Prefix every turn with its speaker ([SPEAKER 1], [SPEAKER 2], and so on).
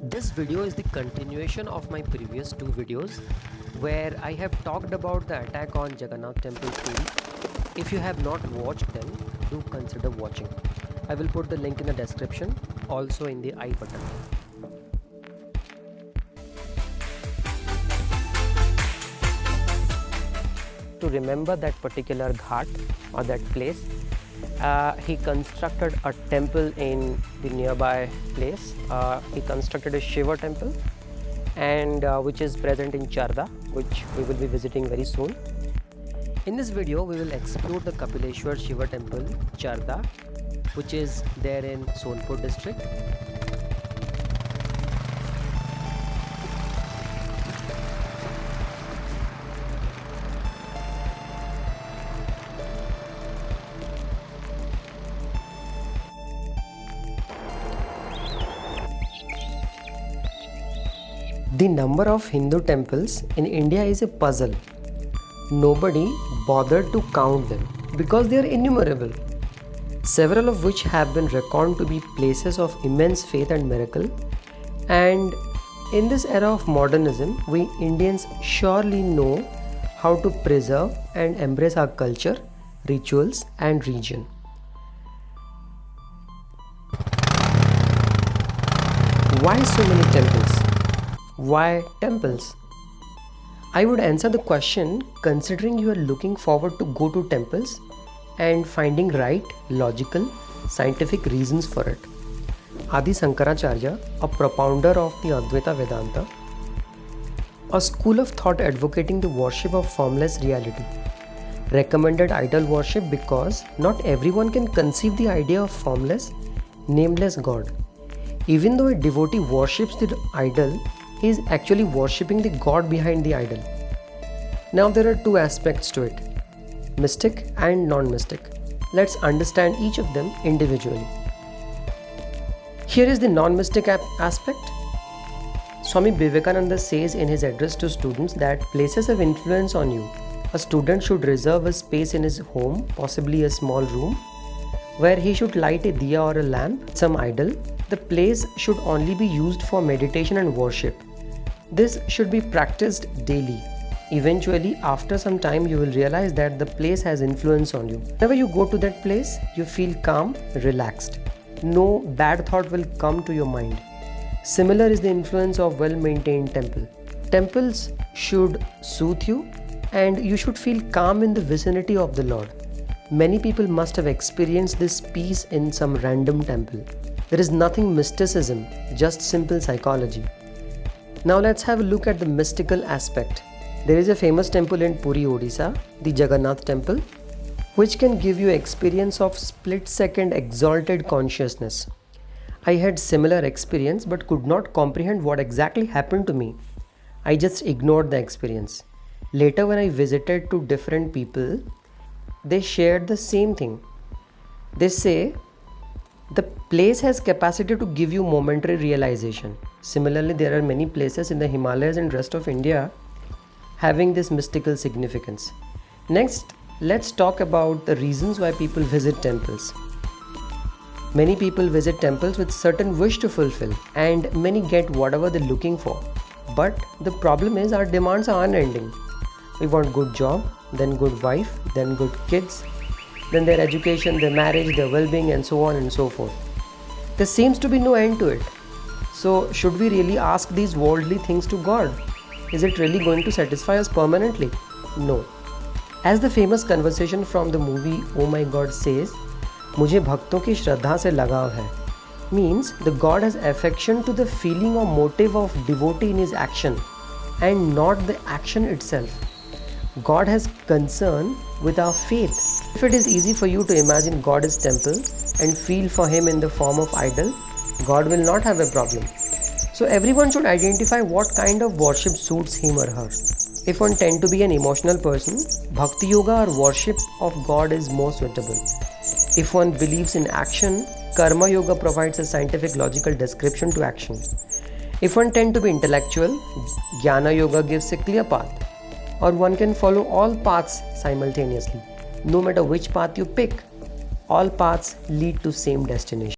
[SPEAKER 1] This video is the continuation of my previous two videos where I have talked about the attack on Jagannath Temple Puri. If you have not watched them, do consider watching. I will put the link in the description, also in the I button. To remember that particular ghat or that place, he constructed a temple in the nearby place. He constructed a Shiva temple, and which is present in Charda, which we will be visiting very soon. In this video, we will explore the Kapileshwar Shiva temple, Charda, which is there in Sonpur district. The number of Hindu temples in India is a puzzle. Nobody bothered to count them because they are innumerable, several of which have been reckoned to be places of immense faith and miracle. And in this era of modernism, we Indians surely know how to preserve and embrace our culture, rituals, and region. Why so many temples? Why temples? I would answer the question considering you are looking forward to go to temples and finding right, logical, scientific reasons for it. Adi Sankaracharya, a propounder of the Advaita Vedanta, a school of thought advocating the worship of formless reality, recommended idol worship because not everyone can conceive the idea of formless, nameless God. Even though a devotee worships the idol, he is actually worshipping the God behind the idol. Now there are two aspects to it, mystic and non-mystic. Let's understand each of them individually. Here is the non-mystic aspect. Swami Vivekananda says in his address to students that places have influence on you. A student should reserve a space in his home, possibly a small room, where he should light a diya or a lamp, some idol. The place should only be used for meditation and worship. This should be practiced daily. Eventually, after some time, you will realize that the place has influence on you. Whenever you go to that place, you feel calm, relaxed. No bad thought will come to your mind. Similar is the influence of well-maintained temple. Temples should soothe you and you should feel calm in the vicinity of the Lord. Many people must have experienced this peace in some random temple. There is nothing mysticism, just simple psychology. Now let's have a look at the mystical aspect. There is a famous temple in Puri, Odisha, the Jagannath temple, which can give you experience of split-second exalted consciousness. I had similar experience but could not comprehend what exactly happened to me. I just ignored the experience. Later when I visited to different people, they shared the same thing. They say, the place has capacity to give you momentary realization. Similarly, there are many places in the Himalayas and rest of India having this mystical significance. Next, let's talk about the reasons why people visit temples. Many people visit temples with certain wish to fulfill, and many get whatever they're looking for. But the problem is our demands are unending. We want good job, then good wife, then good kids, then their education, their marriage, their well-being, and so on and so forth. There seems to be no end to it. So should we really ask these worldly things to God? Is it really going to satisfy us permanently? No. As the famous conversation from the movie Oh My God says, मुझे भक्तों की श्रद्धा से लगाव है, means the God has affection to the feeling or motive of devotee in his action and not the action itself. God has concern with our faith. If it is easy for you to imagine God as temple and feel for him in the form of idol, God will not have a problem. So everyone should identify what kind of worship suits him or her. If one tend to be an emotional person, Bhakti Yoga or worship of God is more suitable. If one believes in action, Karma Yoga provides a scientific logical description to action. If one tend to be intellectual, Jnana Yoga gives a clear path. Or one can follow all paths simultaneously. No matter which path you pick, all paths lead to same destination.